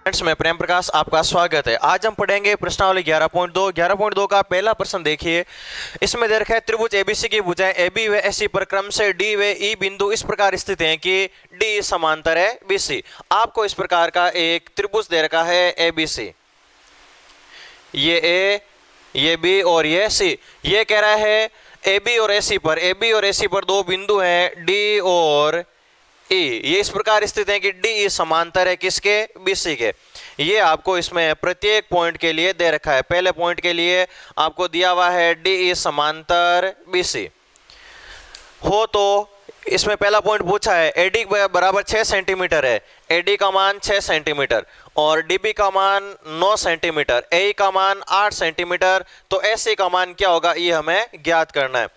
Friends, मैं प्रेम प्रकाश, आपका स्वागत है। आज हम पढ़ेंगे प्रश्नावली 11.2। 11.2 का पहला प्रश्न देखिए। इसमें दे रखा है त्रिभुज एबीसी की भुजाएं एबी व एसी पर क्रम से डी व ई बिंदु इस प्रकार स्थित हैं कि डी समांतर है बीसी। आपको इस प्रकार का एक त्रिभुज दे रखा है एबीसी, ये ए, ये बी और ये सी। ये कह रहा है एबी और एसी पर दो बिंदु हैं डी और ई, ये इस प्रकार स्थित है कि डी ई समांतर है किसके, बीसी के। ये आपको इसमें प्रत्येक पॉइंट के लिए दे रखा है। पहले पॉइंट के लिए आपको दिया हुआ है डी ई समांतर बीसी हो, तो इसमें पहला पॉइंट पूछा है एडी बराबर 6 सेंटीमीटर है, एडी का मान 6 सेंटीमीटर और डीबी का मान 9 सेंटीमीटर, ए का मान 8 सेंटीमीटर। तो एसी का मान क्या होगा, ये हमें ज्ञात करना है।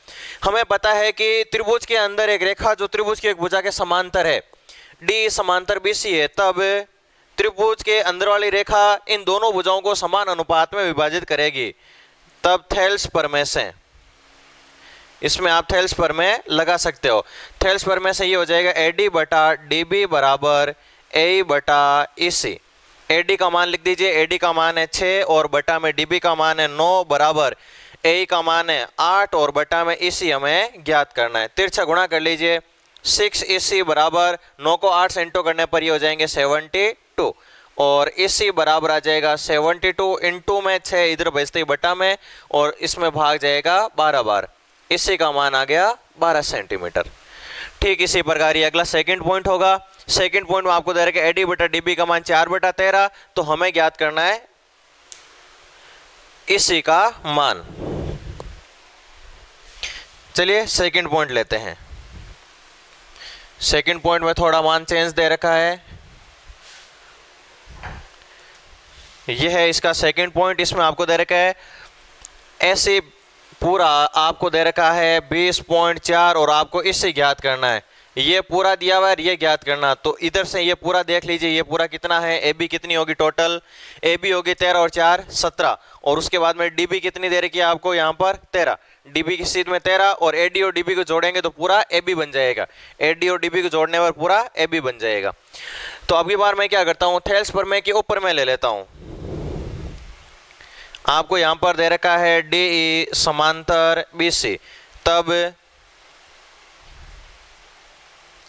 हमें पता है कि त्रिभुज के अंदर एक रेखा जो त्रिभुज की एक भुजा के समांतर है, डी समांतर बीसी है, तब त्रिभुज के अंदर वाली रेखा इन दोनों भुजाओं को समान अनुपात में विभाजित करेगी, तब थेल्स प्रमेय से, इसमें आप थेल्स प्रमेय लगा सकते हो। थेल्स प्रमेय से ये हो जाएगा एडी बटा डीबी बराबर ए बटा ईसी। एडी का मान लिख दीजिए, एडी का मान है 6 और बटा में डीबी का मान है 9 बराबर ए का मान है 8 और बटा में ईसी हमें ज्ञात करना है। तिरछा गुणा कर लीजिए, 6 ईसी बराबर 9 को 8 से इंटू करने पर ये हो जाएंगे 72 और ईसी बराबर आ जाएगा 72 इंटू में 6 इधर भेजते ही बटा में और इसमें भाग जाएगा 12 बार, इसी का मान आ गया 12 सेंटीमीटर। ठीक इसी प्रकार ये अगला सेकंड पॉइंट होगा। सेकंड पॉइंट में आपको दे रखा है एडी बटा डीबी का मान 4 बटा 13, तो हमें ज्ञात करना है इसी का मान। चलिए सेकंड पॉइंट लेते हैं। सेकंड पॉइंट में थोड़ा मान चेंज दे रखा है, यह है इसका सेकंड पॉइंट। इसमें आपको दे रखा है ऐसे पूरा आपको दे रखा है 20.4 और आपको इससे ज्ञात करना है। ये पूरा दिया हुआ है, ये ज्ञात करना, तो इधर से ये पूरा देख लीजिए, ये पूरा कितना है, ए बी कितनी होगी टोटल, ए बी होगी 13 और 4 17 और उसके बाद में डी बी कितनी दे रखी है आपको यहाँ पर 13, डी बी की सीध में 13 और ए डी और डी बी को जोड़ेंगे तो पूरा ए बी बन जाएगा, ए डी और डी बी को जोड़ने पर पूरा ए बी बन जाएगा। तो अगली बार मैं क्या करता हूँ, थेल्स प्रमेय के ऊपर मैं ले लेता हूँ। आपको यहाँ पर दे रखा है डी ई समांतर बीसी, तब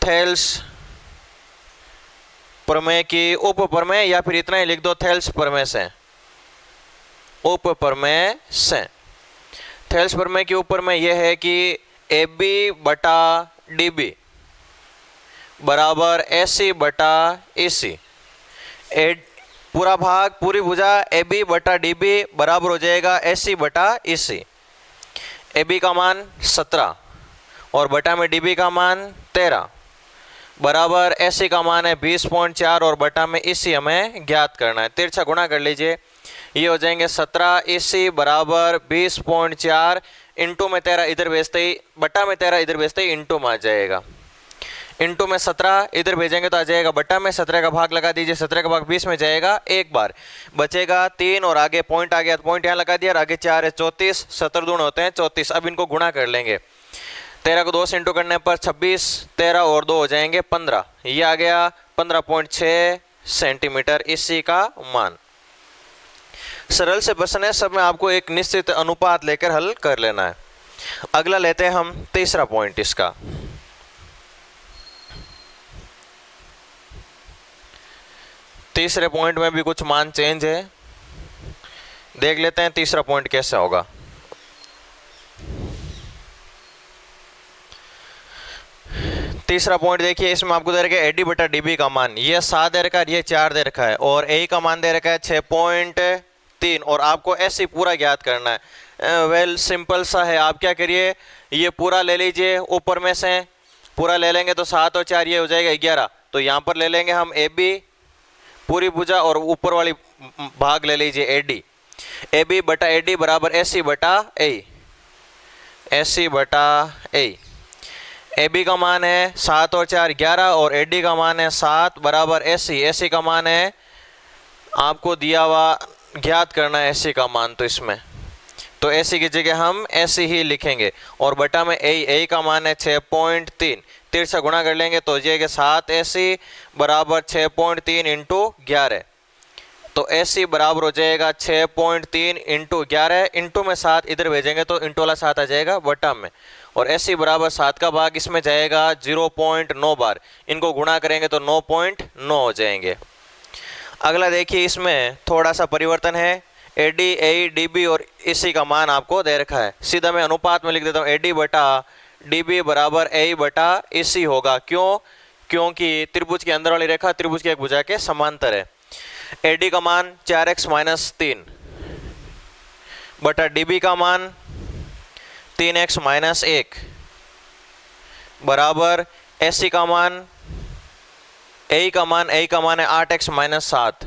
थेल्स प्रमेय की उप प्रमेय या फिर इतना ही लिख दो थेल्स प्रमेय से, उप प्रमेय से। थेल्स प्रमेय के ऊपर में यह है कि ए बी बटा डी बी बराबर ए सी बटा ई सी, पूरा भाग पूरी भुजा ए बी बटा डी बी बराबर हो जाएगा ए सी बटा ई सी। ए बी का मान 17 और बटा में डी बी का मान 13 बराबर ए सी का मान है 20.4 और बटा में ई सी हमें ज्ञात करना है। तिरछा गुणा कर लीजिए, ये हो जाएंगे 17 ई सी बराबर 20.4 इंटू में 13 इधर भेजते ही बटा में 13 इधर भेजते ही इंटू में आ जाएगा, इंटू में 17 इधर भेजेंगे तो आ जाएगा बटा में 17 का भाग लगा दीजिए, 17 का भाग 20 में जाएगा, एक बार बचेगा 3 और आगे पॉइंट आ गया तो पॉइंट यहाँ लगा दिया और आगे 4 है 34, 17 दूण होते हैं 34। अब इनको गुणा कर लेंगे, 13 को 2 से इंटू करने पर 26, 13 और 2 हो जाएंगे 15, ये आ गया 15.6 सेंटीमीटर इसी का मान। सरल से प्रश्न है, सब में आपको एक निश्चित अनुपात लेकर हल कर लेना है। अगला लेते हैं हम तीसरा पॉइंट इसका। तीसरे पॉइंट में भी कुछ मान चेंज है, देख लेते हैं तीसरा पॉइंट कैसे होगा। तीसरा पॉइंट देखिए, इसमें आपको दे रखा है एडी बटा डीबी का मान, ये 7 दे रखा है, ये 4 दे रखा है और ए का मान दे रखा है 6.3 और आपको ऐसे पूरा ज्ञात करना है। वेल सिंपल सा है, आप क्या करिए, ये पूरा ले लीजिए, ऊपर में से पूरा ले लेंगे तो 7 और 4 ये हो जाएगा 11, तो यहाँ पर ले लेंगे हम ए बी पूरी भुजा और ऊपर वाली भाग ले लीजिए एडी, ए बी बटा एडी बराबर ए सी बटा ए सी बटा ए बी का मान है 7 और 4 11 और ए डी का मान है 7 बराबर ए सी का मान है आपको दिया हुआ ज्ञात करना है ए का मान, तो इसमें तो ए की जगह हम ए ही लिखेंगे और बटा में ए का मान है 6.3, तिरछा गुणा कर लेंगे तो ये 7 AC बराबर 6.3 इंटू 11, तो AC बराबर हो जाएगा 6.3 इंटू 11 इंटू में 7 इधर भेजेंगे तो इंटू वाला 7 आ जाएगा बटा में, और AC बराबर 7 का भाग इसमें जाएगा 0.9 बार, इनको गुणा करेंगे तो 9.9 हो जाएंगे। अगला देखिए, इसमें थोड़ा सा परिवर्तन है। AD, AE, DB और AC का मान आपको दे रखा है। सीधा मैं अनुपात में लिख देता हूँ, AD बटा DB बराबर AE बटा AC होगा। क्यों? क्योंकि त्रिभुज के अंदर वाली रेखा त्रिभुज की एक भुजा के समांतर है। AD का मान 4x माइनस 3 बटा DB का मान 3x माइनस 1 बराबर AC का मान AE का मान है 8x माइनस 7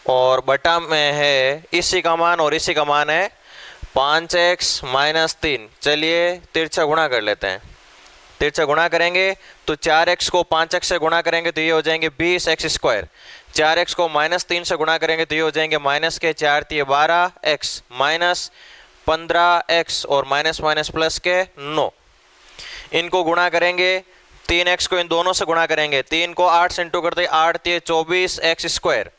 और बटा में है इसी का मान, और इसी का मान है 5x माइनस 3। चलिए तिरछा गुणा कर लेते हैं। तिरछा गुणा करेंगे तो 4x को 5x से गुणा करेंगे तो ये हो जाएंगे 20x स्क्वायर। 4x को माइनस 3 से गुणा करेंगे तो ये हो जाएंगे माइनस के 4 3 12x माइनस 15x और माइनस माइनस प्लस के 9। इनको गुणा करेंगे, 3x को इन दोनों से गुणा करेंगे, 3 को 8 से इंटू करते 8 3 24x स्क्वायर,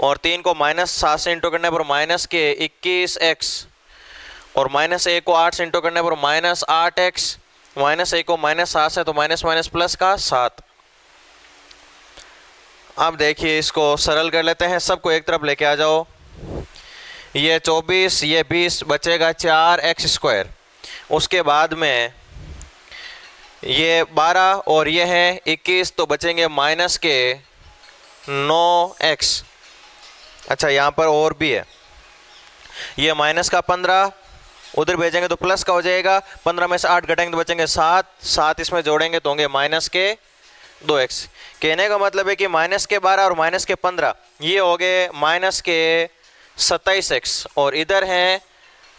और 3 को माइनस 7 से इंटू करने पर माइनस के 21x, और माइनस 1 को 8 से इंटू करने पर माइनस 8x, माइनस 1 को माइनस 7 से तो माइनस माइनस प्लस का 7। अब देखिए इसको सरल कर लेते हैं, सबको एक तरफ लेके आ जाओ। ये 24 ये 20 बचेगा 4x स्क्वायर, उसके बाद में ये 12 और ये है 21 तो बचेंगे माइनस के 9x। अच्छा यहाँ पर और भी है, ये माइनस का 15 उधर भेजेंगे तो प्लस का हो जाएगा, 15 में से 8 घटाएंगे तो बचेंगे 7, 7 इसमें जोड़ेंगे तो होंगे माइनस के 2x। कहने का मतलब है कि माइनस के 12 और माइनस के 15 ये हो गए माइनस के 27x, और इधर है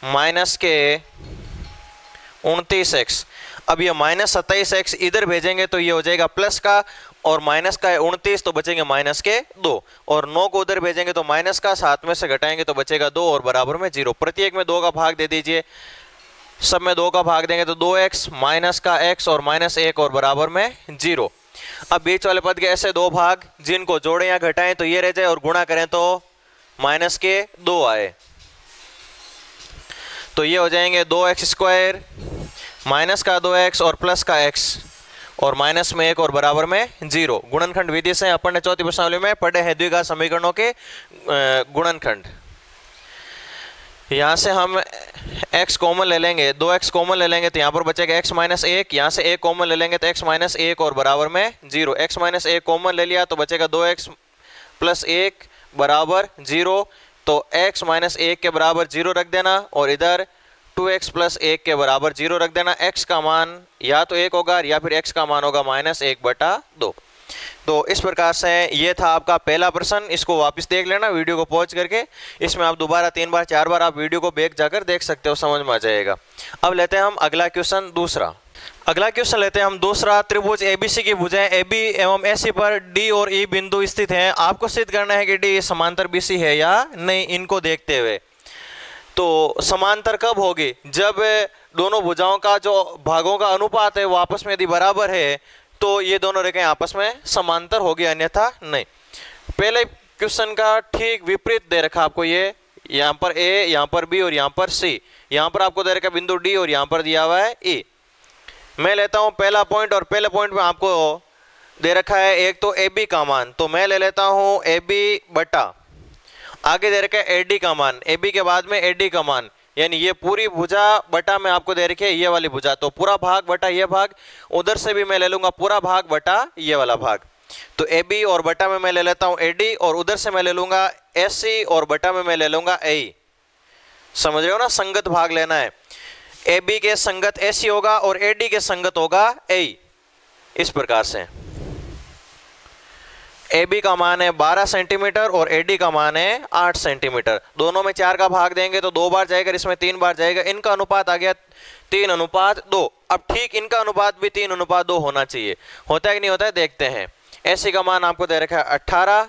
माइनस के 29x। अब ये माइनस 27x इधर भेजेंगे तो ये हो जाएगा प्लस का, और माइनस का है 29 तो बचेंगे माइनस के 2, और 9 को उधर भेजेंगे तो माइनस का, 7 में से घटाएंगे तो बचेगा 2 और बराबर में 0। प्रत्येक में 2 का भाग दे दीजिए, सब में 2 का भाग देंगे तो 2x माइनस का x और माइनस 1 और बराबर में 0। अब बीच वाले पद के ऐसे 2 भाग जिनको जोड़ें या घटाएं तो ये रह जाए, और गुणा करें तो माइनस के 2 आए, तो ये हो जाएंगे 2x स्क्वायर माइनस का 2x और प्लस का x और माइनस में 1 और बराबर में 0। गुणनखंड विधि से अपन ने चौथी प्रश्नावली में पढ़े हैं द्विघात समीकरणों के गुणनखंड। यहाँ से हम x कॉमन ले लेंगे, 2x कॉमन ले लेंगे तो यहाँ पर बचेगा x माइनस 1, यहाँ से 1 कॉमन ले लेंगे तो x माइनस 1 और बराबर में 0। x माइनस 1 कॉमन ले लिया तो बचेगा 2x प्लस 1 बराबर 0, तो x माइनस 1 के बराबर 0 रख देना, और इधर 2x प्लस 1 के बराबर 0 रख देना। x का मान या तो 1 होगा या फिर x का मान होगा माइनस 1/2। तो इस प्रकार से ये था आपका पहला प्रश्न। इसको वापस देख लेना वीडियो को पॉज करके, इसमें आप दोबारा 3 बार 4 बार आप वीडियो को बैक जाकर देख सकते हो, समझ में आ जाएगा। अब लेते हैं हम अगला क्वेश्चन दूसरा। अगला क्वेश्चन लेते हैं हम दूसरा। त्रिभुज ABC की भुजाएं AB एवं AC पर D और E बिंदु स्थित हैं। आपको सिद्ध करना है कि D समांतर BC है या नहीं। इनको देखते हुए तो समांतर कब होगी? जब दोनों भुजाओं का जो भागों का अनुपात है वो आपस में यदि बराबर है तो ये दोनों रेखाएं आपस में समांतर होगी, अन्यथा नहीं। पहले क्वेश्चन का ठीक विपरीत दे रखा आपको, ये यहाँ पर A, यहाँ पर B और यहाँ पर C। यहाँ पर आपको दे रखा बिंदु D और यहाँ पर दिया हुआ है E। मैं लेता हूँ पहला पॉइंट, और पहले पॉइंट में आपको दे रखा है एक तो AB का मान, तो मैं ले लेता हूँ AB बटा, आगे दे रखा है AD का मान, AB के बाद में AD का मान, यानी ये पूरी भुजा बटा में आपको दे रखी है ये वाली भुजा, तो पूरा भाग बटा ये भाग, उधर से भी मैं ले लूंगा पूरा भाग बटा ये वाला भाग। तो AB और बटा में मैं ले लेता हूँ AD, और उधर से मैं ले लूंगा AC और बटा में मैं ले लूंगा AE। समझ रहे हो ना, संगत भाग लेना है। AB के संगत AC होगा और AD के संगत होगा AE। इस प्रकार से AB का मान है 12 सेंटीमीटर और AD का मान है 8 सेंटीमीटर। दोनों में 4 का भाग देंगे तो 2 बार जाएगा, इसमें 3 बार जाएगा। इनका अनुपात आ गया 3:2। अब ठीक इनका अनुपात भी 3:2 होना चाहिए। होता है कि नहीं होता है, देखते हैं। AC का मान आपको दे रखा है 18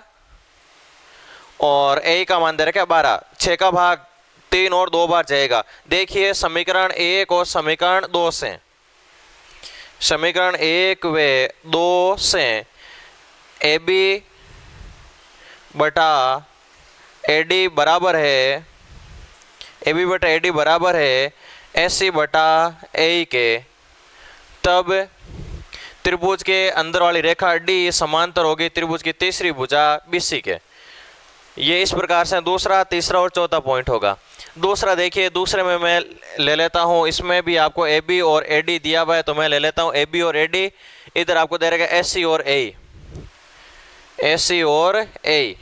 और AE का मान दे रखा है 12। 6 का भाग 3 और 2 बार जाएगा। देखिए समीकरण 1 और समीकरण 2 से, समीकरण 1 व 2 से AB बटा ए डी बराबर है, ए बी बटा ए डी बराबर है ए सी बटा ए के, तब त्रिभुज के अंदर वाली रेखा डी समांतर होगी त्रिभुज की तीसरी भुजा बी सी के। ये इस प्रकार से दूसरा, तीसरा और चौथा पॉइंट होगा। दूसरा देखिए, दूसरे में मैं ले लेता हूँ, इसमें भी आपको ए बी और ए डी दिया हुआ है, तो मैं ले लेता हूँ ए बी और ए डी। इधर आपको दे रहेगा एस सी और ए, एस सी और ए।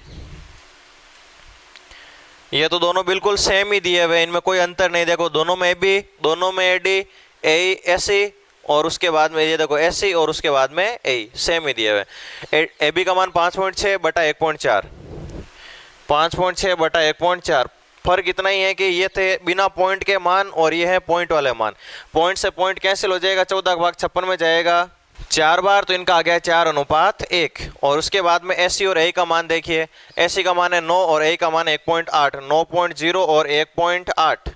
ये तो दोनों बिल्कुल सेम ही दिए हुए, इनमें कोई अंतर नहीं। देखो दोनों में ए बी, दोनों में A D, A S C और उसके बाद में ये देखो एस सी और उसके बाद में ए, सेम ही दिए हुए। ए बी का मान 5.6 बटा 1.4, 5.6 बटा 1.4। फर्क इतना ही है कि ये थे बिना पॉइंट के मान और ये है पॉइंट वाले मान। पॉइंट से पॉइंट कैंसिल हो जाएगा, 14/56 में जाएगा 4 बार, तो इनका आ गया 4:1। और उसके बाद में एस सी और ए का मान देखिए, एस सी का मान है 9 और ए का मान है 1.8, 9.0 और 1.8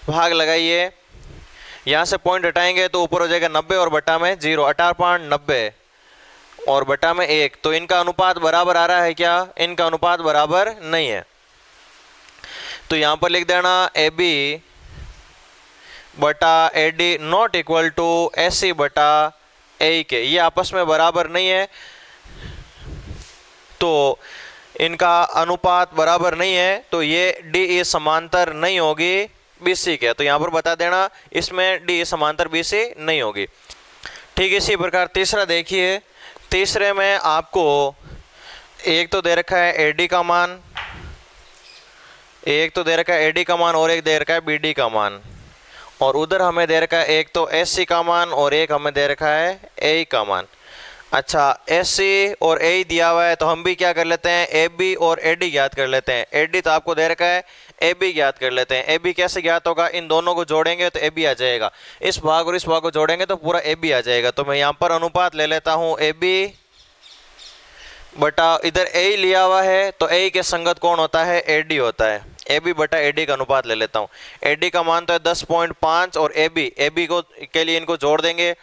भाग लगाइए। यहाँ से पॉइंट हटाएंगे तो ऊपर हो जाएगा 90 और बटा में 0, 18.90 और बटा में 1। तो इनका अनुपात बराबर आ रहा है क्या? इनका अनुपात बराबर नहीं है। तो यहाँ पर लिख देना ए बी बटा A D not equal to S C बटा ए के, ये आपस में बराबर नहीं है, तो इनका अनुपात बराबर नहीं है, तो ये डी ई समांतर नहीं होगी बी सी के। तो यहाँ पर बता देना इसमें डी समांतर बी सी नहीं होगी। ठीक, इसी प्रकार तीसरा देखिए, तीसरे में आपको एक तो दे रखा है ए डी का मान, एक तो दे रखा है ए डी का मान और एक दे रखा है बी डी का मान, और उधर हमें दे रखा है एक तो एस सी का मान और एक हमें दे रखा है ए का मान। अच्छा, एस सी और ए दिया हुआ है तो हम भी क्या कर लेते हैं, ए बी और ए डी ज्ञात कर लेते हैं। ए डी तो आपको दे रखा है, ए बी ज्ञात कर लेते हैं। ए बी कैसे ज्ञात होगा, इन दोनों को जोड़ेंगे तो ए बी आ जाएगा, इस भाग और इस भाग को जोड़ेंगे तो पूरा ए बी आ जाएगा। तो मैं यहाँ पर अनुपात ले लेता हूँ ए बी बटा, इधर ए लिया हुआ है तो ए के संगत कौन होता है, ए डी होता है। ए बी बटा ए डी का अनुपात ले लेता हूँ। ए डी का मान तो है 10.5 और ए बी को के लिए इनको जोड़ देंगे,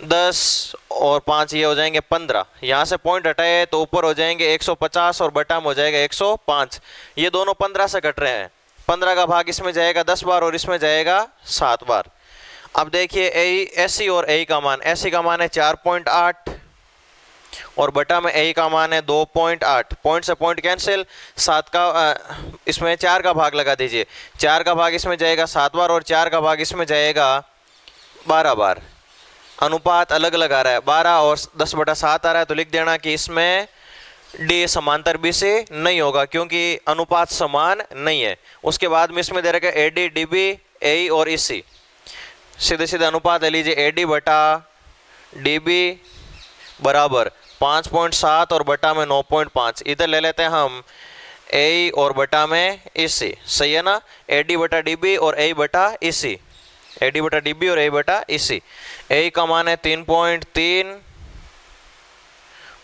10 और 5 ये हो जाएंगे 15। यहाँ से पॉइंट हटाए तो ऊपर हो जाएंगे 150 और बटा में हो जाएगा 105। ये दोनों 15 से कट रहे हैं, 15 का भाग इसमें जाएगा 10 बार और इसमें जाएगा 7 बार। अब देखिए एस सी और ए का मान, एस सी का मान है 4.8 और बटा में ए का मान है 2.8। पॉइंट से पॉइंट कैंसिल, 7 का इसमें 4 का भाग लगा दीजिए, 4 का भाग इसमें जाएगा 7 बार और 4 का भाग इसमें जाएगा 12 बार। अनुपात अलग अलग आ रहा है, 12 और 10/7 आ रहा है, तो लिख देना कि इसमें डी समांतर बी से नहीं होगा क्योंकि अनुपात समान नहीं है। उसके बाद में इसमें दे रखा है ए डी, डी बी, ए और ई सी, सीधे सीधे अनुपात ले लीजिए, ए डी बटा डी बी बराबर 5.7 और बटा में 9.5। इधर ले लेते हैं हम ए और बटा में ई सी, सही है ना, ए डी बटा डी बी और ए बटा ई सी, ए डी बटा डी बी और ए बटा ई सी। ए का मान है 3.3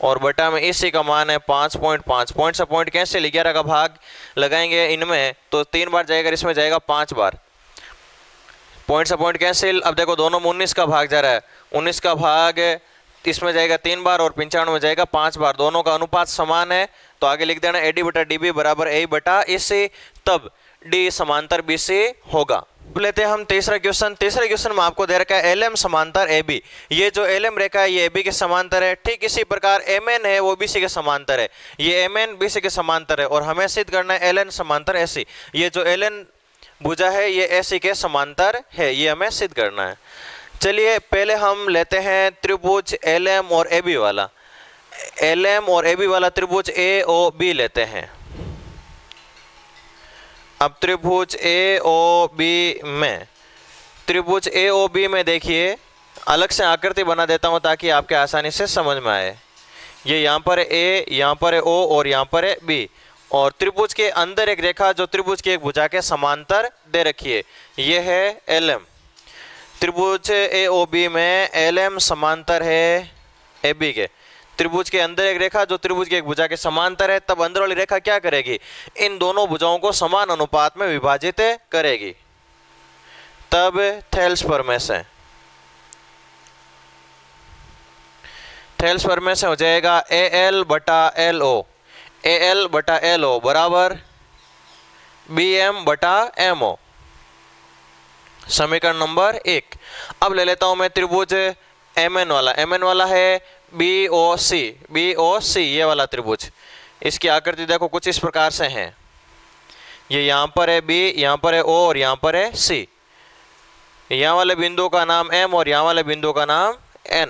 और बटा में ई सी का मान है 5.5। पॉइंट से पॉइंट कैसे, 11 का भाग लगाएंगे इनमें तो 3 बार जाएगा, इसमें जाएगा 5 बार। पॉइंट से पॉइंट कैंसिल, अब देखो दोनों में 19 का भाग जा रहा है, 19 का भाग इसमें जाएगा 3 बार और 95 में जाएगा 5 बार। दोनों का अनुपात समान है तो आगे लिख देना ए डी बटा डी बी बराबर ए बटा ई सी, तब डी समांतर बी सी होगा। लेते हैं हम तीसरा क्वेश्चन। तीसरे क्वेश्चन में आपको दे रखा है एल एम समांतर ए बी। ये जो एल एम रेखा है ये ए बी के समांतर है। ठीक इसी प्रकार एम एन है वो बी सी के समांतर है, ये एम एन बी सी के समांतर है और हमें सिद्ध करना है एल एन समांतर ए सी। ये जो एल एन भुजा है ये ए सी के समांतर है, ये हमें सिद्ध करना है। चलिए पहले हम लेते हैं त्रिभुज एल एम और ए बी वाला, एल एम और ए बी वाला त्रिभुज ए ओ बी लेते हैं। अब त्रिभुज ए ओ बी में, त्रिभुज ए ओ बी में देखिए अलग से आकृति बना देता हूं ताकि आपके आसानी से समझ में आए। ये यहाँ पर है ए, यहाँ पर है ओ और यहाँ पर है बी, और त्रिभुज के अंदर एक रेखा जो त्रिभुज की एक भुजा के समांतर दे रखी है, ये है एल एम। त्रिभुज ए ओ बी में एल एम समांतर है ए बी के। त्रिभुज के अंदर एक रेखा जो त्रिभुज की एक भुजा के समांतर है, तब अंदर वाली रेखा क्या करेगी, इन दोनों भुजाओं को समान अनुपात में विभाजित करेगी, तब थेल्स प्रमेय से हो जाएगा ए एल बटा एल ओ। AL बटा LO बराबर BM बटा MO, समीकरण नंबर 1। अब ले लेता हूं मैं त्रिभुज MN वाला। MN वाला है BOC, ये वाला त्रिभुज। इसकी आकृति देखो कुछ इस प्रकार से है। ये यहाँ पर है B, यहाँ पर है O और यहाँ पर है C। यहाँ वाले बिंदु का नाम M और यहाँ वाले बिंदु का नाम N।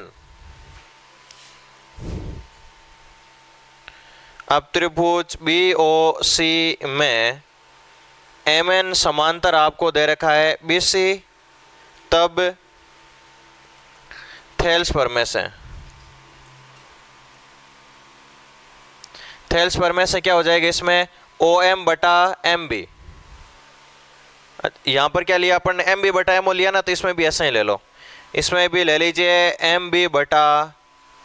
अब त्रिभुज BOC में MN समांतर आपको दे रखा है BC, तब थेल्स प्रमेय से क्या हो जाएगा इसमें OM बटा MB। यहाँ पर क्या लिया अपन ने MB बटा MO लिया ना, तो इसमें भी ऐसा ही ले लो। इसमें भी ले लीजिए MB बटा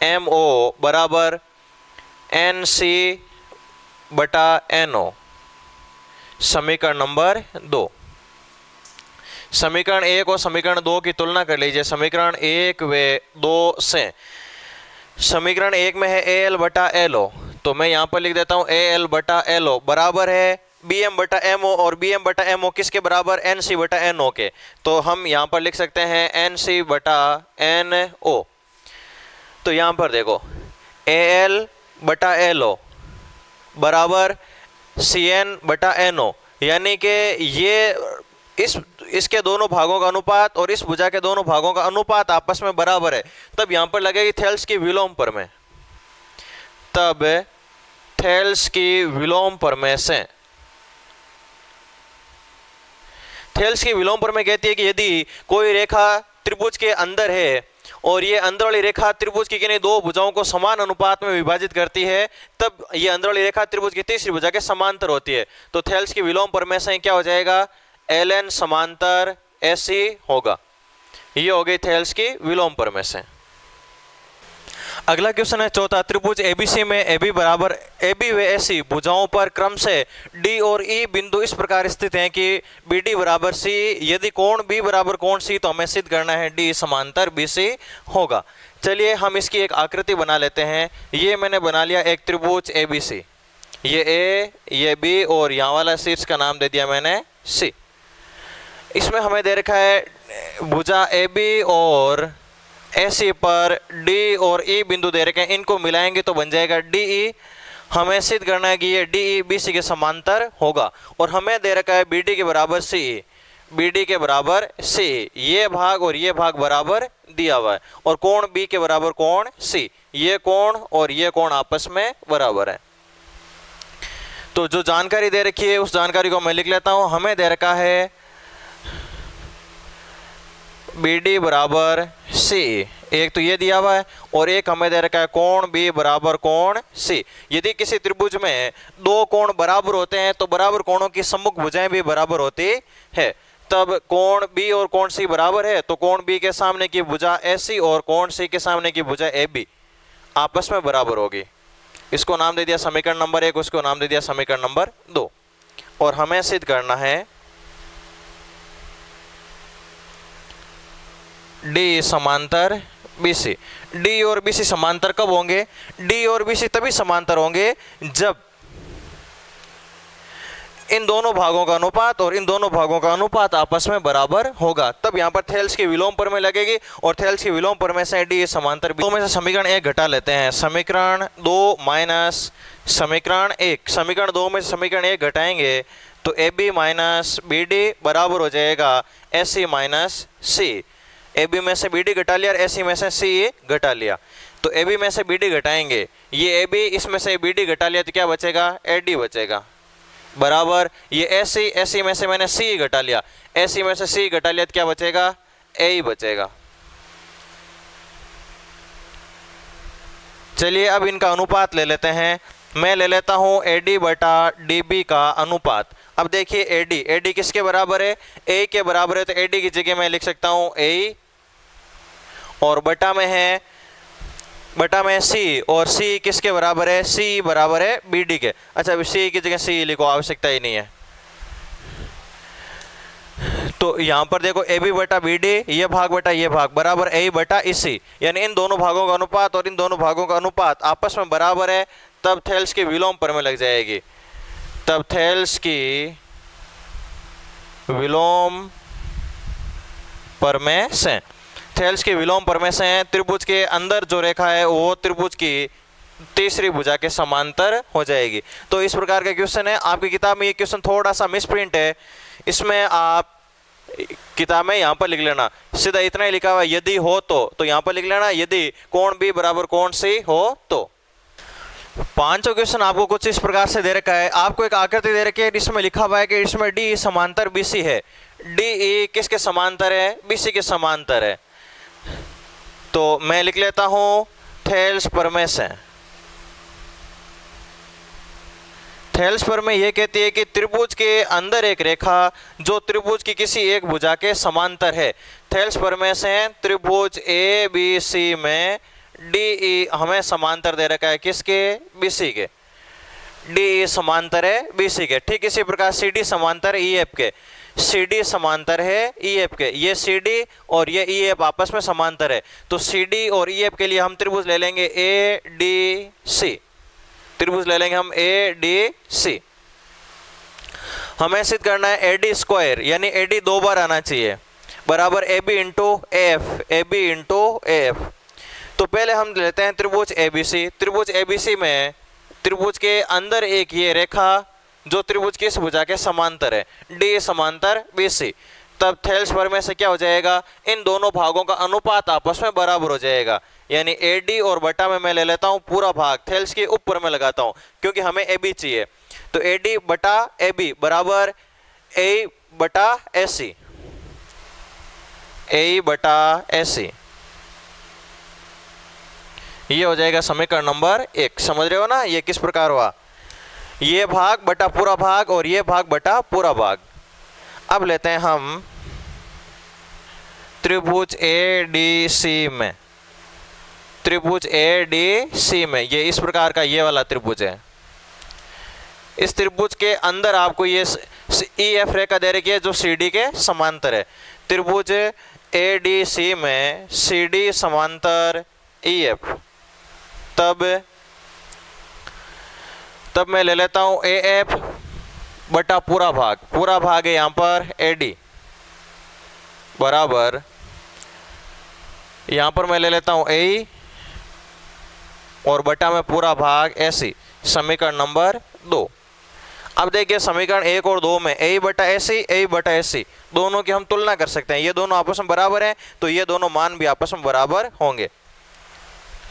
MO बराबर NC बटा NO, समीकरण नंबर 2। समीकरण 1 और समीकरण 2 की तुलना कर लीजिए समीकरण 1 व 2 से। समीकरण 1 में है AL बटा LO, तो मैं यहाँ पर लिख देता हूँ AL बटा LO बराबर है BM बटा MO, और BM बटा MO किसके बराबर NC बटा NO के। तो हम यहाँ पर लिख सकते हैं NC बटा NO। तो यहाँ पर देखो AL बटा LO बराबर CN बटा NO, यानी कि ये इसके दोनों भागों का अनुपात और इस भुजा के दोनों भागों का अनुपात आपस में बराबर है। तब यहाँ पर लगेगी थेल्स की विलोम प्रमेय। तब थेल्स की विलोम प्रमेय से, थेल्स की विलोम प्रमेय कहती है कि यदि कोई रेखा त्रिभुज के अंदर है और ये अंदर वाली रेखा त्रिभुज की किन्हीं दो भुजाओं को समान अनुपात में विभाजित करती है, तब ये अंदर वाली रेखा त्रिभुज की तीसरी भुजा के समांतर होती है। तो थेल्स की विलोम प्रमेय से क्या हो जाएगा LN समांतर AC होगा। ये हो गई थेल्स की विलोम प्रमेय से। अगला क्वेश्चन है चौथा। त्रिभुज ABC में AB बराबर AB व AC भुजाओं पर क्रम से D और E बिंदु इस प्रकार स्थित हैं कि BD बराबर C। यदि कोण B बराबर कोण C, तो हमें सिद्ध करना है D समांतर BC होगा। चलिए हम इसकी एक आकृति बना लेते हैं। ये मैंने बना लिया एक त्रिभुज ABC, ये A, ये B और यहाँ वाला शीर्ष का नाम दे दिया मैंने C। इसमें हमें दे रखा है भुजा AB और AC पर D और E बिंदु दे रखे हैं, इनको मिलाएंगे तो बन जाएगा DE। हमें सिद्ध करना है कि ये DE BC के समांतर होगा। और हमें दे रखा है BD के बराबर CE, BD के बराबर CE, ये भाग और ये भाग बराबर दिया हुआ है। और कोण B के बराबर कोण C, ये कोण और ये कोण आपस में बराबर है। तो जो जानकारी दे रखी है उस जानकारी को मैं लिख लेता हूँ। हमें दे रखा है BD बराबर C, एक तो ये दिया हुआ है, और एक हमें दे रखा है कोण B बराबर कोण C। यदि किसी त्रिभुज में दो कोण बराबर होते हैं तो बराबर कोणों की सम्मुख भुजाएं भी बराबर होती है। तब कोण B और कोण C बराबर है, तो कोण B के सामने की भुजा AC और कोण C के सामने की भुजा AB आपस में बराबर होगी। इसको नाम दे दिया समीकरण नंबर 1, उसको नाम दे दिया समीकरण नंबर 2। और हमें सिद्ध करना है D समांतर BC। D और BC समांतर कब होंगे? D और BC तभी समांतर होंगे जब इन दोनों भागों का अनुपात और इन दोनों भागों का अनुपात आपस में बराबर होगा। तब यहाँ पर थेल्स की विलोम प्रमेय लगेगी, और थेल्स की विलोम प्रमेय से D समांतर। दो में से समीकरण 1 घटा लेते हैं। समीकरण 2 माइनस समीकरण 1। समीकरण 2 में से समीकरण 1 घटाएंगे तो AB माइनस BD बराबर हो जाएगा AC माइनस C। AB में से BD घटा लिया और AC में से C घटा लिया, तो AB में से BD घटाएंगे, ये AB इसमें से BD घटा लिया तो क्या बचेगा AD बचेगा, बराबर ये AC में से मैंने C घटा लिया, AC में से C घटा लिया तो क्या बचेगा A बचेगा। चलिए अब इनका अनुपात ले लेते हैं। मैं ले लेता हूँ AD बटा DB का अनुपात। अब देखिए AD किसके बराबर है? A के बराबर है, तो AD की जगह मैं लिख सकता हूँ A, और बटा में C, और C किसके बराबर है? C बराबर है BD के। अच्छा अभी C की जगह C लिखो, आवश्यकता ही नहीं है। तो यहाँ पर देखो AB बटा BD, ये भाग बटा ये भाग बराबर A बटा EC, यानी इन दोनों भागों का अनुपात और इन दोनों भागों का अनुपात आपस में बराबर है। तब थेल्स की विलोम प्रमेय लग जाएगी। तब थेल्स की विलोम प्रमेय से, थेल्स की विलोम प्रमेय से त्रिभुज के अंदर जो रेखा है वो त्रिभुज की तीसरी भुजा के समांतर हो जाएगी। तो इस प्रकार का क्वेश्चन है। आपकी किताब में ये क्वेश्चन थोड़ा सा मिसप्रिंट है, इसमें आप किताब में यहाँ पर लिख लेना, सीधा इतना ही लिखा हुआ यदि हो तो यहाँ पर लिख लेना यदि कोण बी बराबर कोण सी हो तो। पांचों क्वेश्चन आपको कुछ इस प्रकार से दे रखा है। आपको एक आकृति दे रखी है, इसमें लिखा हुआ है कि इसमें डी समांतर बीसी है। डी किसके समांतर है? बीसी के समांतर है। तो मैं लिख लेता हूं थेल्स प्रमेय से। थेल्स प्रमेय यह कहती है कि त्रिभुज के अंदर एक रेखा जो त्रिभुज की किसी एक भुजा के समांतर है। थेल्स प्रमेय से त्रिभुज ए बी सी में डी हमें समांतर दे रखा है, किसके? बीसी के। डी समांतर है बीसी के। ठीक इसी प्रकार सी डी समांतर ई एफ के। सी डी समांतर है ई एफ के। ये सी डी और ये ई एफ आपस में समांतर है। तो सी डी और ई एफ के लिए हम त्रिभुज ले लेंगे ए डी सी। त्रिभुज ले लेंगे हम ए डी सी। हमें सिद्ध करना है ए डी स्क्वायर, यानी ए डी 2 बार आना चाहिए, बराबर A B into F, A B into F. तो पहले हम लेते हैं त्रिभुज एबीसी। त्रिभुज एबीसी में त्रिभुज के अंदर एक ये रेखा जो त्रिभुज की इस भुजा के समांतर है, डी समांतर बीसी। तब थेल्स प्रमेय से क्या हो जाएगा? इन दोनों भागों का अनुपात आपस में बराबर हो जाएगा, यानी ए डी और बटा में मैं ले लेता हूं पूरा भाग, थेल्स के ऊपर में लगाता हूं क्योंकि हमें ए बी चाहिए। तो ए डी बटा ए बी बराबर ए बटा ए सी, ए बटा ए सी। ये हो जाएगा समीकरण नंबर 1। समझ रहे हो ना ये किस प्रकार हुआ? ये भाग बटा पूरा भाग और ये भाग बटा पूरा भाग। अब लेते हैं हम त्रिभुज ए डी सी में। त्रिभुज ए डी सी में ये इस प्रकार का ये वाला त्रिभुज है। इस त्रिभुज के अंदर आपको ये ई एफ रेखा दे रखी है जो सी डी के समांतर है। त्रिभुज ए डी सी में सी डी समांतर ई एफ। तब मैं ले लेता हूं ए एफ बटा पूरा भाग है यहां पर ए डी बराबर, यहां पर मैं ले लेता हूं ए और बटा में पूरा भाग ए सी। समीकरण नंबर 2। अब देखिए समीकरण 1 और 2 में ए बटा ए सी दोनों की हम तुलना कर सकते हैं। ये दोनों आपस में बराबर हैं तो ये दोनों मान भी आपस में बराबर होंगे।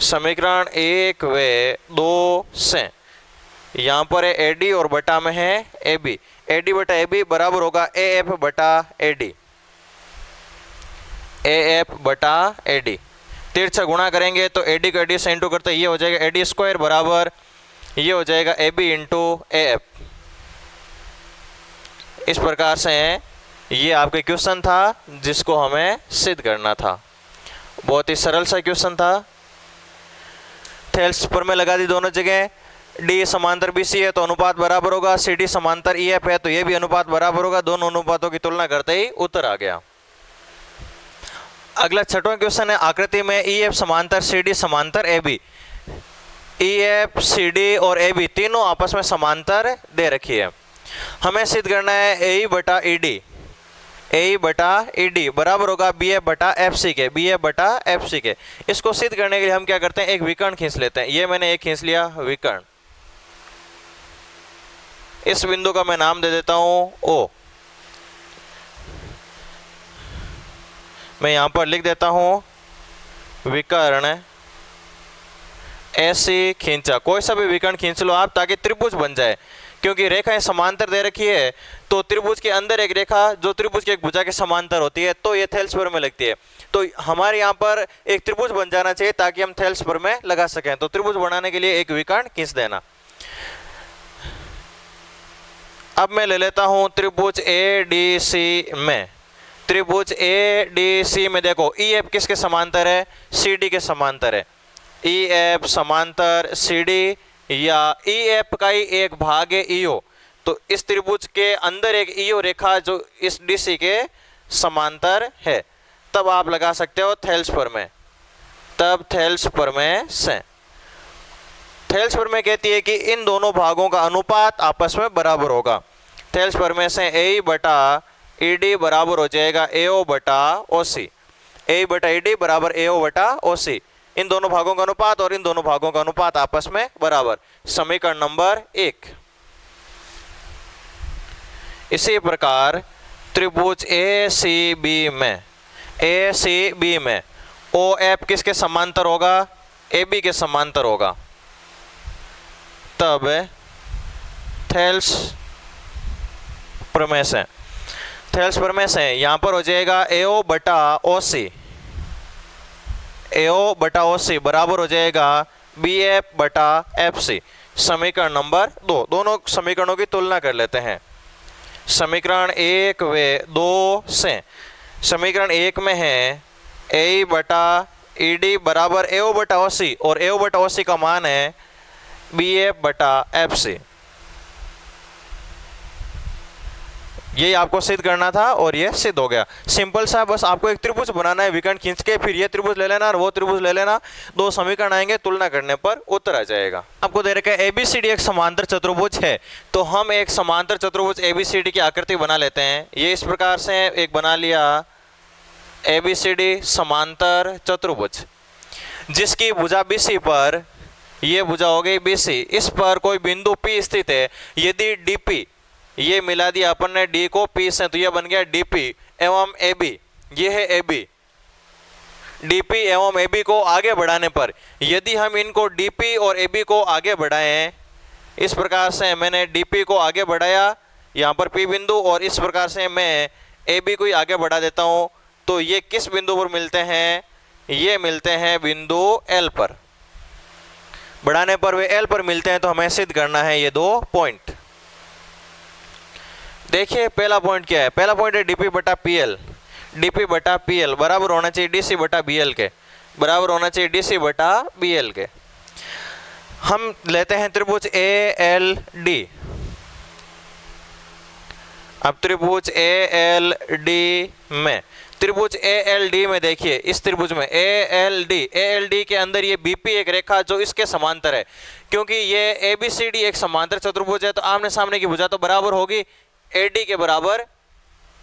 समीकरण 1 व 2 से यहाँ पर है ए डी और बटा में है ए बी। ए डी बटा ए बी बराबर होगा ए एफ बटा ए डी, ए एफ बटा ए डी। तिरछा गुणा करेंगे तो ए डी को ए डी से इंटू करते ये हो जाएगा ए डी स्क्वायर बराबर ये हो जाएगा A B into A F. इस प्रकार से ये आपके क्वेश्चन था जिसको हमें सिद्ध करना था। बहुत ही सरल सा क्वेश्चन था। थेल्स प्रमेय लगा दी दोनों जगह। डी समांतर बीसी है तो अनुपात बराबर होगा, सी डी समांतर ई एफ है तो ये भी अनुपात बराबर होगा। दोनों अनुपातों की तुलना करते ही उत्तर आ गया। अगला 6वां क्वेश्चन है आकृति में ई एफ समांतर सी डी समांतर A B. E F C D और ए बी तीनों आपस में समांतर दे रखी है। हमें सिद्ध करना है ए बटा ई डी, ए बटा ई डी बराबर होगा बी एफ बटा एफ सी के, बी एफ बटा एफ सी के। इसको सिद्ध करने के लिए हम क्या करते हैं, एक विकर्ण खींच लेते हैं। ये मैंने एक खींच लिया विकर्ण। इस बिंदु का मैं नाम दे देता हूं ओ। मैं यहां पर लिख देता हूं विकर्ण ऐसी खींचा। कोई सा भी विकर्ण खींच लो आप ताकि त्रिभुज बन जाए, क्योंकि रेखाएं समांतर दे रखी है तो त्रिभुज के अंदर एक रेखा जो त्रिभुज के एक भुजा के समांतर होती है तो ये थेल्स प्रमेय लगती है। तो हमारे यहाँ पर एक त्रिभुज बन जाना चाहिए ताकि हम थेल्स प्रमेय लगा सकें। तो त्रिभुज बनाने के लिए एक विकर्ण खींच देना। अब मैं ले लेता हूं त्रिभुज ए डी सी में। त्रिभुज ए डी सी में देखो ई एफ किसके समांतर है, सी डी के समांतर है। ई एफ समांतर सी डी या ई एफ का ही एक भाग है ईओ, तो इस त्रिभुज के अंदर एक ईओ रेखा जो इस डीसी के समांतर है। तब आप लगा सकते हो थेल्स प्रमेय। तब थेल्स प्रमेय से थेल्स प्रमेय कहती है कि इन दोनों भागों का अनुपात आपस में बराबर होगा। थेल्स प्रमेय से ए बटा ई डी बराबर हो जाएगा AO बटा OC। ए बटा ई डी बराबर AO बटा OC, इन दोनों भागों का अनुपात और इन दोनों भागों का अनुपात आपस में बराबर। समीकरण नंबर 1। इसी प्रकार त्रिभुज ACB में OF किसके समांतर होगा? AB के समांतर होगा। तब थेल्स प्रमेय से यहां पर हो जाएगा AO बटा OC बराबर हो जाएगा BF बटा FC। समीकरण नंबर 2। दोनों समीकरणों की तुलना कर लेते हैं। समीकरण 1 व 2 से समीकरण 1 में है ए बटा ई डी बराबर AO बटा OC और AO बटा OC का मान है BF बटा FC। ये आपको सिद्ध करना था और ये सिद्ध हो गया। सिंपल सा, बस आपको एक त्रिभुज बनाना है, विकर्ण खींच के फिर ये त्रिभुज ले लेना और वो त्रिभुज ले लेना, दो समीकरण आएंगे, तुलना करने पर उत्तर आ जाएगा। आपको दे रखा है ABCD एक समांतर चतुर्भुज है, तो हम एक समांतर चतुर्भुज ABCD की आकृति बना लेते हैं। ये इस प्रकार से एक बना लिया ABCD समांतर चतुर्भुज, जिसकी भुजा BC पर, ये भुजा हो गई BC, इस पर कोई बिंदु P स्थित है। यदि DP, ये मिला दिया अपन ने D को P से, तो ये बन गया DP एवं AB, ये है AB। DP एवं AB को आगे बढ़ाने पर, यदि हम इनको DP और AB को आगे बढ़ाएं, इस प्रकार से मैंने DP को आगे बढ़ाया यहाँ पर P बिंदु, और इस प्रकार से मैं AB को ही आगे बढ़ा देता हूँ, तो ये किस बिंदु पर मिलते हैं? ये मिलते हैं बिंदु L पर। बढ़ाने पर वे L पर मिलते हैं, तो हमें सिद्ध करना है ये दो पॉइंट। देखिए पहला पॉइंट क्या है? पहला पॉइंट है DP बटा PL। DP बटा PL बराबर होना चाहिए DC बटा BL के, बराबर होना चाहिए DC बटा BL के। हम लेते हैं त्रिभुज ALD। अब त्रिभुज ALD में देखिए, इस त्रिभुज में ALD के अंदर ये BP एक रेखा जो इसके समांतर है, क्योंकि ये ABCD एक समांतर चतुर्भुज है, तो आमने सामने की भुजा तो बराबर होगी AD के बराबर,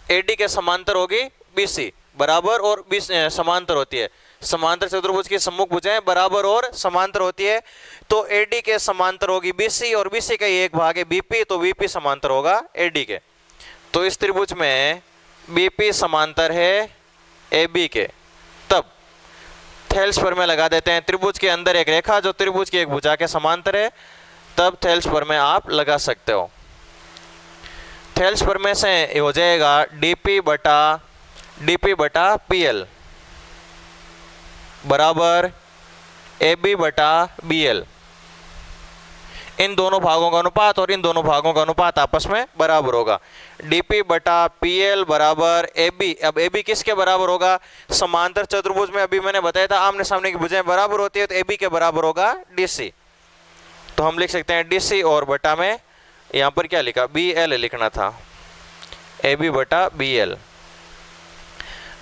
AD के समांतर होगी BC बराबर और समांतर होती है। समांतर चतुर्भुज की सम्मुख भुजाएं बराबर और समांतर होती है, तो AD के समांतर होगी BC और BC का एक भाग है BP, तो BP समांतर होगा AD के। तो इस त्रिभुज में BP समांतर है AB के। तब थेल्स प्रमेय लगा देते हैं। त्रिभुज के अंदर एक रेखा जो त्रिभुज की एक भुजा के समांतर है, तब थेल्स प्रमेय आप लगा सकते हो। थेल्स प्रमेय से हो जाएगा DP बटा PL बराबर AB बटा BL। इन दोनों भागों का अनुपात और इन दोनों भागों का अनुपात आपस में बराबर होगा। DP बटा PL बराबर AB। अब AB किसके बराबर होगा? समांतर चतुर्भुज में अभी मैंने बताया था आमने सामने की भुजाएं बराबर होती है, तो AB के बराबर होगा DC। तो हम लिख सकते हैं DC और बटा में यहाँ पर क्या लिखा? BL लिखना था, AB बटा BL।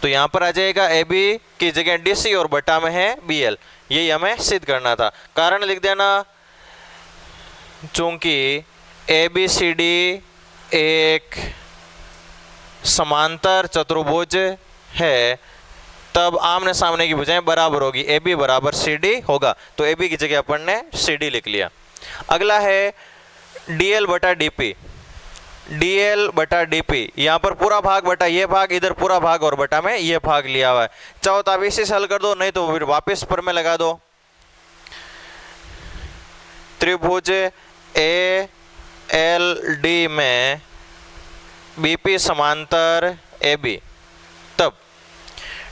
तो यहाँ पर आ जाएगा AB की जगह DC और बटा में है BL। यही हमें सिद्ध करना था। कारण लिख देना, चूंकि ABCD एक समांतर चतुर्भुज है, तब आमने सामने की भुजाएं बराबर होगी, AB बराबर CD होगा, तो AB की जगह अपन ने CD लिख लिया। अगला है DL बटा DP। DL बटा DP, यहाँ पर पूरा भाग बटा ये भाग, इधर पूरा भाग और बटा में ये भाग लिया हुआ है। चाहो तो आप इसी से हल कर दो, नहीं तो फिर वापस पर में लगा दो। त्रिभुज ALD में BP समांतर AB, तब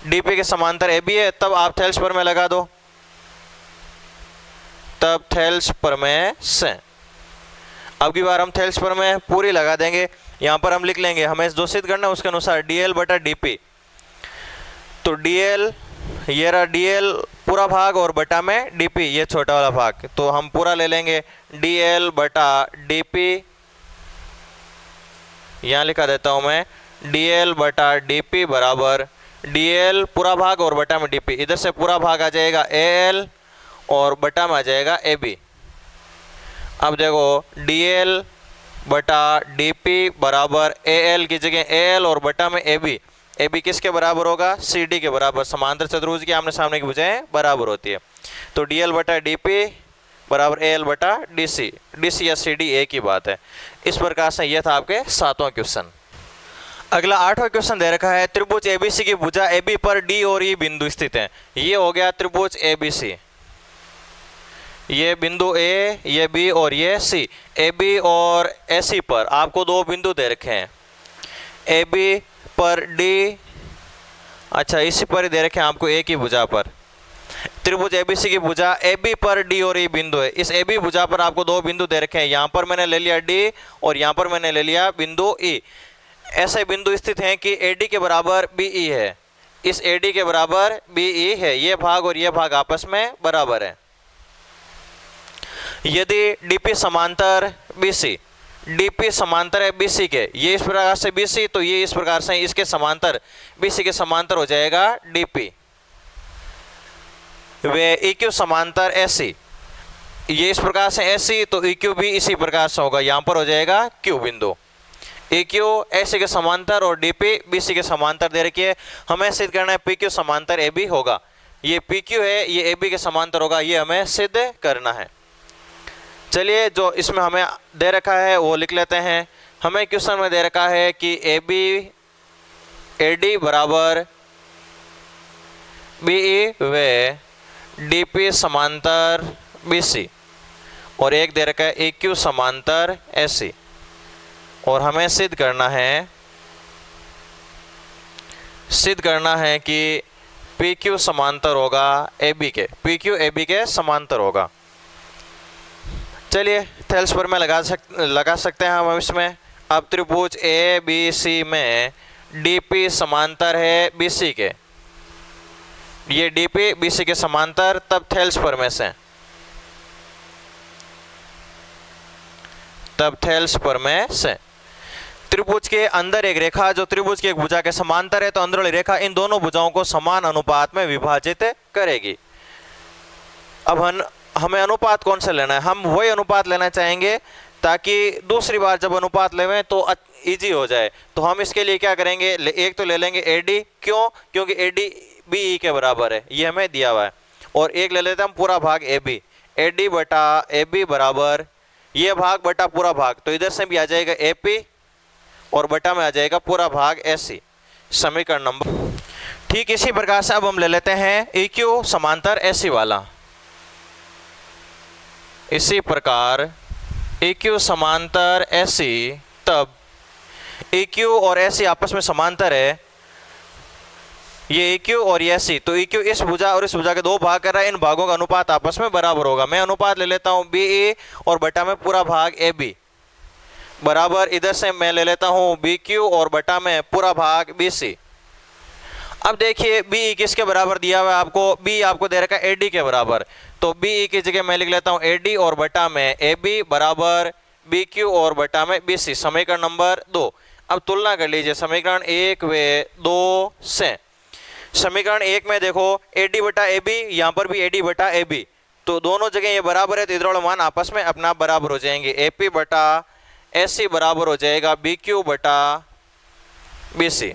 DP के समांतर AB है, तब आप थेल्स प्रमेय लगा दो। तब थेल्स प्रमेय से अब की बार हम थेल्स प्रमेय पूरी लगा देंगे। यहाँ पर हम लिख लेंगे, हमें जो सिद्ध करना है उसके अनुसार DL बटा DP। तो DL, ये रहा DL पूरा भाग और बटा में DP ये छोटा वाला भाग, तो हम पूरा ले लेंगे। DL बटा DP, यहाँ लिखा देता हूँ मैं, DL बटा DP बराबर DL पूरा भाग और बटा में DP। इधर से पूरा भाग आ जाएगा AL और बटा में आ जाएगा AB। अब देखो DL बटा DP बराबर AL की जगह AL और बटा में AB किसके बराबर होगा? CD के बराबर। समांतर चतुर्भुज की आमने सामने की भुजाएं बराबर होती है। तो DL बटा DP बराबर AL बटा DC या CD एक ही बात है। इस प्रकार से यह था आपके 7वां क्वेश्चन। अगला 8वां क्वेश्चन दे रखा है त्रिभुज ABC की भुजा AB पर D और E बिंदु स्थित है। ये हो गया त्रिभुज ABC, ये बिंदु A, ये B और ये C। AB और AC पर आपको दो बिंदु दे रखे हैं, AB पर D, अच्छा इसी पर ही दे रखे हैं आपको एक ही भुजा पर। त्रिभुज ABC की भुजा AB पर D और E बिंदु है। इस AB भुजा पर आपको दो बिंदु दे रखे हैं, यहाँ पर मैंने ले लिया D और यहाँ पर मैंने ले लिया बिंदु E। ऐसे बिंदु स्थित हैं कि AD के बराबर BE है, इस AD के बराबर BE है, ये भाग और ये भाग आपस में बराबर है। यदि DP समांतर BC, DP समांतर है BC के, ये इस प्रकार से BC, तो ये इस प्रकार से इसके समांतर BC के समांतर हो जाएगा DP। वे EQ समांतर AC, ये इस प्रकार से AC, तो EQ भी इसी प्रकार से होगा, यहाँ पर हो जाएगा Q बिंदु। EQ AC के समांतर और DP BC के समांतर दे रखी है। हमें सिद्ध करना है PQ समांतर AB होगा। ये PQ है, ये AB के समांतर होगा, ये हमें सिद्ध करना है। चलिए जो इसमें हमें दे रखा है वो लिख लेते हैं। हमें क्वेश्चन में दे रखा है कि AB AD बराबर BE व DP समांतर BC, और एक दे रखा है EQ समांतर AC, और हमें सिद्ध करना है कि PQ समांतर होगा AB के, PQ AB के समांतर होगा। चलिए थेल्स पर में लगा सकते हैं हम इसमें। अब त्रिभुज ABC में DP समांतर है BC के, ये DP BC के समांतर, तब थेल्स पर में से त्रिभुज के अंदर एक रेखा जो त्रिभुज की एक भुजा के समांतर है, तो अंदर रेखा इन दोनों भुजाओं को समान अनुपात में विभाजित करेगी। अब हमें अनुपात कौन सा लेना है? हम वही अनुपात लेना चाहेंगे ताकि दूसरी बार जब अनुपात लेवें तो इजी हो जाए। तो हम इसके लिए क्या करेंगे, एक तो ले लेंगे AD, क्यों? क्योंकि AD BE के बराबर है, ये हमें दिया हुआ है। और एक ले लेते हैं हम पूरा भाग AB, AD बटा AB बराबर ये भाग बटा पूरा भाग, तो इधर से भी आ जाएगा AP और बटा में आ जाएगा पूरा भाग AC, समीकरण नंबर। ठीक इसी प्रकार से अब हम ले लेते हैं EQ समांतर AC वाला। इसी प्रकार EQ समांतर AC, तब EQ और AC आपस में समांतर है, ये EQ और ये AC, तो EQ इस भुजा और इस भुजा के दो भाग कर रहा है, इन भागों का अनुपात आपस में बराबर होगा। मैं अनुपात ले लेता हूँ BE और बटा में पूरा भाग AB बराबर, इधर से मैं ले लेता हूँ BQ और बटा में पूरा भाग BC। अब देखिए BE किसके बराबर दिया हुआ है आपको? B आपको दे रखा है AD के बराबर, तो BE की जगह मैं लिख लेता हूँ AD और बटा में AB बराबर BQ और बटा में BC, समीकरण नंबर 2। अब तुलना कर लीजिए समीकरण 1 व 2 से। समीकरण 1 में देखो AD बटा AB, यहाँ पर भी AD बटा AB, तो दोनों जगह ये बराबर है, तो इधर वाले मान आपस में अपना बराबर हो जाएंगे। AP बटा AC बराबर हो जाएगा BQ बटा BC।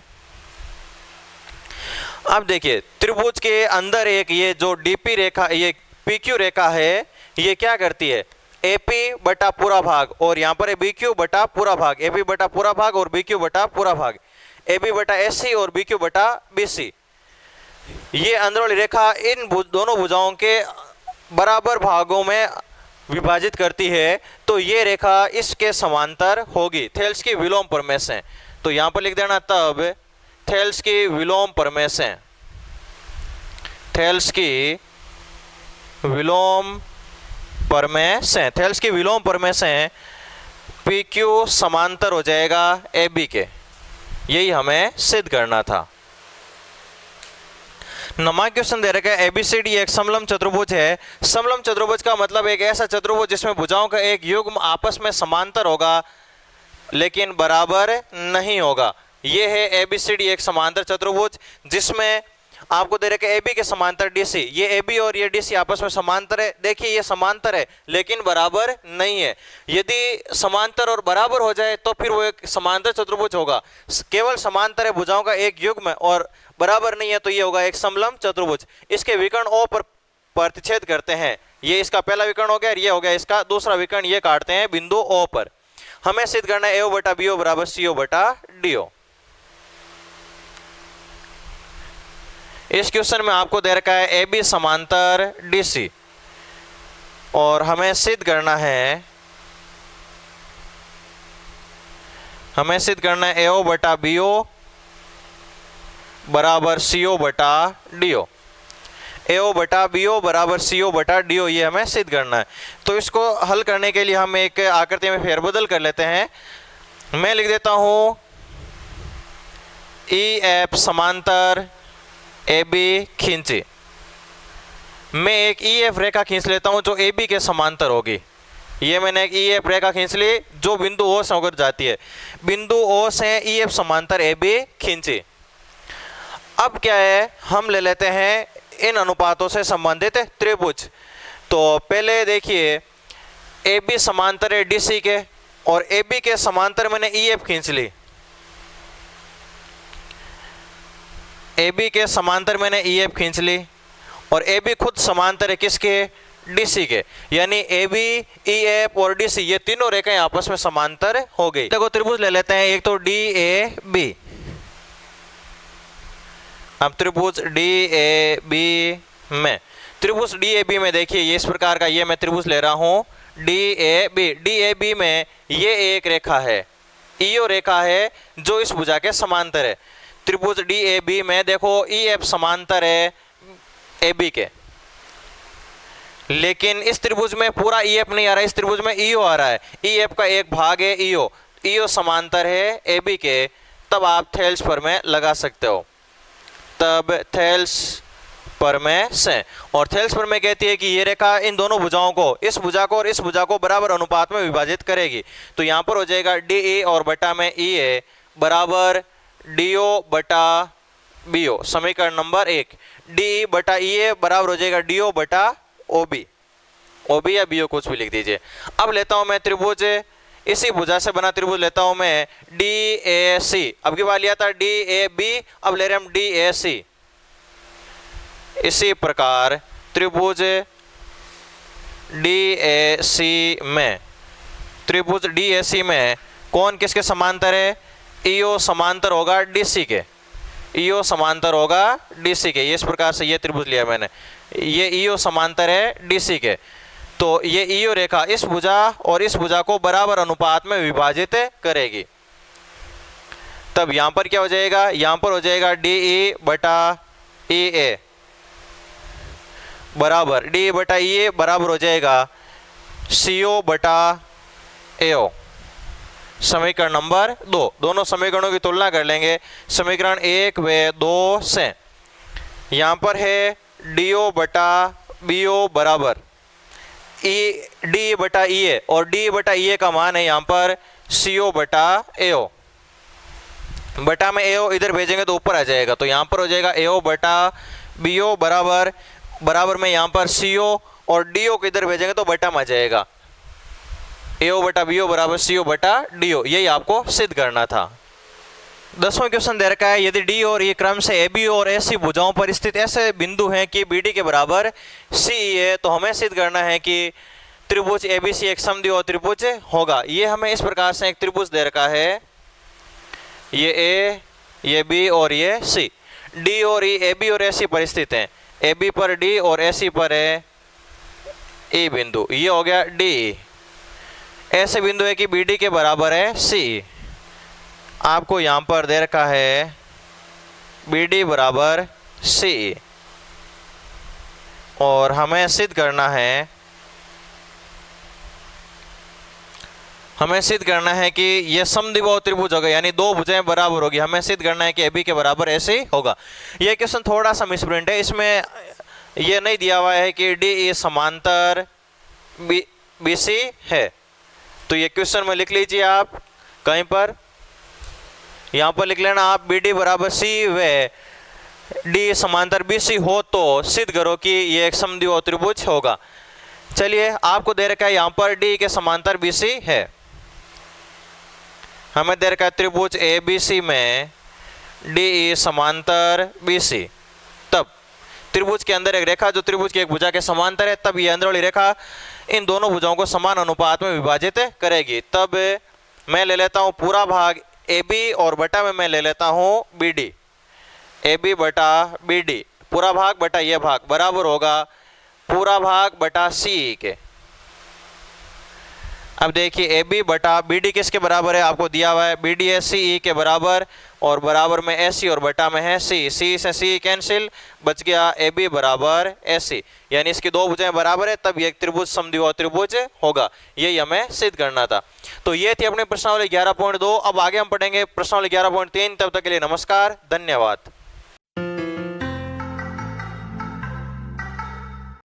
अब देखिए त्रिभुज के अंदर एक ये जो DP रेखा, ये PQ रेखा है, ये क्या करती है? AP बटा पूरा भाग, और यहाँ पर है BQ बटा पूरा भाग, AP बटा पूरा भाग और BQ बटा पूरा भाग, AB बटा AC और BQ बटा BC। ये अंदर वाली रेखा इन दोनों भुजाओं के बराबर भागों में विभाजित करती है, तो ये रेखा इसके समांतर होगी थेल्स की विलोम प्रमेय से। तो यहाँ पर लिख देना तब थेल्स की विलोम प्रमेय से, थेल्स की विलोम प्रमेय से PQ समांतर हो जाएगा AB के, यही हमें सिद्ध करना था। नमा क्वेश्चन दे रखा है ABCD एक समलंब चतुर्भुज है। समलंब चतुर्भुज का मतलब एक ऐसा चतुर्भुज जिसमें भुजाओं का एक युग्म आपस में समांतर होगा लेकिन बराबर नहीं होगा। यह है ABCD एक समांतर चतुर्भुज जिसमें आपको दे रखा है ए बी के समांतर डी सी। ये ए बी और ये डी सी आपस में समांतर है। देखिए ये समांतर है लेकिन बराबर नहीं है। यदि समांतर और बराबर हो जाए तो फिर वो एक समांतर चतुर्भुज होगा। केवल समांतर है भुजाओं का एक युग्म और बराबर नहीं है तो ये होगा एक समलंब चतुर्भुज। इसके विकर्ण ओ पर प्रतिच्छेद करते हैं। ये इसका पहला विकर्ण हो गया और ये हो गया इसका दूसरा विकर्ण। ये काटते हैं बिंदु ओ पर। हमें सिद्ध करना है एओ बटा बीओ बराबर सीओ बटा डीओ। इस क्वेश्चन में आपको दे रखा है ए बी समांतर डी सी और हमें सिद्ध करना है एओ बटा बीओ बराबर सीओ बटा डीओ। एओ बटा बीओ बराबर सीओ बटा डीओ ये हमें सिद्ध करना है। तो इसको हल करने के लिए हम एक आकृति में फेरबदल कर लेते हैं। मैं लिख देता हूं ई एफ समांतर ए बी खींची। मैं एक ई एफ रेखा खींच लेता हूं जो ए बी के समांतर होगी। ये मैंने एक ई एफ रेखा खींच ली जो बिंदु ओ से होकर जाती है। बिंदु ओ से ई एफ समांतर ए बी खींची। अब क्या है, हम ले लेते हैं इन अनुपातों से संबंधित त्रिभुज। तो पहले देखिए ए बी समांतर है डी सी के और ए बी के समांतर मैंने ई एफ खींच ली। ए बी के समांतर मैंने ई एफ खींच ली और ए बी खुद समांतर है किसके, डी सी के। यानी ए बी, ई एफ और डी सी ये तीनों रेखाएं आपस में समांतर हो गई। देखो त्रिभुज ले लेते हैं। एक तो डी ए बी। अब त्रिभुज डी ए बी में, त्रिभुज डी ए बी में देखिए ये इस प्रकार का ये मैं त्रिभुज ले रहा हूं D A B. D A B में ये एक रेखा है, ईओ रेखा है जो इस भुजा के समांतर है। त्रिभुज डी ए बी में देखो ई एफ समांतर है ए बी के, लेकिन इस त्रिभुज में पूरा ई एफ नहीं आ रहा है, इस त्रिभुज में ईओ आ रहा है। ई एफ का एक भाग है ईओ, ईओ समांतर है ए बी के। तब आप थेल्स प्रमेय लगा सकते हो। तब थेल्स प्रमेय से, और थेल्स प्रमेय कहती है कि ये रेखा इन दोनों भुजाओं को, इस भुजा को और इस भुजा को बराबर अनुपात में विभाजित करेगी। तो यहाँ पर हो जाएगा डी ए और बटा में ई ए बराबर डी ओ बटा बी ओ। समीकरण नंबर 1 डी बटा ई ए बराबर हो जाएगा डी ओ बटा ओ बी। ओ बी या बी ओ कुछ भी लिख दीजिए। अब लेता हूँ मैं त्रिभुज, इसी भुजा से बना त्रिभुज लेता हूं मैं डी ए सी। अब की बार लिया था डी ए बी, अब ले रहे हम डी ए सी। इसी प्रकार त्रिभुज डी ए सी में, त्रिभुज डी ए सी में कौन किसके समांतर है, ईओ समांतर होगा डी सी के। ईओ समांतर होगा डी सी के। ये इस प्रकार से ये त्रिभुज लिया मैंने, ये ईओ समांतर है डी सी के। तो ये ईओ रेखा इस भुजा और इस भुजा को बराबर अनुपात में विभाजित करेगी। तब यहां पर क्या हो जाएगा, यहां पर हो जाएगा डी ई बटा ई ए बराबर, डी बटा ई ए बराबर हो जाएगा सीओ बटा एओ। समीकरण नंबर 2। दोनों समीकरणों की तुलना कर लेंगे। समीकरण 1 व 2 से यहां पर है डीओ बटा बीओ बराबर ई डी बटा ई ए, और डी बटा ई ए का मान है यहाँ पर सीओ बटा एओ। बटा में एओ इधर भेजेंगे तो ऊपर आ जाएगा। तो यहाँ पर हो जाएगा एओ बटा बीओ बराबर, बराबर में यहाँ पर सीओ और डीओ को इधर भेजेंगे तो बटा में आ जाएगा। एओ बटा बीओ बराबर सीओ बटा डीओ। यही आपको सिद्ध करना था। 10वां क्वेश्चन दे रखा है यदि डी और ई क्रम से ए बी और ए सी भुजाओं पर स्थित ऐसे बिंदु हैं कि बी डी के बराबर सी ई है, तो हमें सिद्ध करना है कि त्रिभुज ए बी सी एक समद्विबाहु त्रिभुज होगा। ये हमें इस प्रकार से एक त्रिभुज दे रखा है, ये ए, ये बी और ये सी। डी और ई ए बी और ए सी पर स्थित हैं। ए बी पर डी और ए सी पर है ई बिंदु। ये हो गया डी। ऐसे बिंदु है कि बी डी के बराबर है सी। आपको यहाँ पर दे रखा है बी डी बराबर सी, और हमें सिद्ध करना है, कि यह समद्विबाहु त्रिभुज होगा, यानी दो भुजाएं बराबर होगी। हमें सिद्ध करना है कि ए बी के बराबर ऐसे ही होगा। यह क्वेश्चन थोड़ा सा मिसप्रिंट है, इसमें यह नहीं दिया हुआ है कि डी ई समांतर बी सी है। तो ये क्वेश्चन में लिख लीजिए आप कहीं पर, यहाँ पर लिख लेना आप बी डी बराबर सी व डी समांतर बीसी हो तो सिद्ध करो कि ये एक समद्विबाहु त्रिभुज होगा। चलिए, आपको दे रखा है यहाँ पर डी के समांतर बीसी है, हमें दे रखा है त्रिभुज ए बी सी में डी समांतर बीसी। तब त्रिभुज के अंदर एक रेखा जो त्रिभुज की एक भुजा के समांतर है, तब ये अंदर वाली रेखा इन दोनों भुजाओं को समान अनुपात में विभाजित करेगी। तब मैं ले लेता हूँ पूरा भाग ए बी और बटा में मैं ले लेता हूँ बी डी। ए बी बटा बी डी, पूरा भाग बटा ये भाग बराबर होगा पूरा भाग बटा सी के। अब देखिए ए बी बटा बी डी किसके बराबर है, आपको दिया हुआ है बी डी है सी ई के बराबर, और बराबर में ए सी और बटा में है सी, सी से सी कैंसिल, बच गया ए बी बराबर ए सी, यानी इसकी दो भुजाएं बराबर है, तब ये एक त्रिभुज समद्विबाहु त्रिभुज होगा। यही हमें सिद्ध करना था। तो ये थी अपनी प्रश्नावली 11.2। अब आगे हम पढ़ेंगे प्रश्नावली 11.3। तब तक के लिए नमस्कार, धन्यवाद।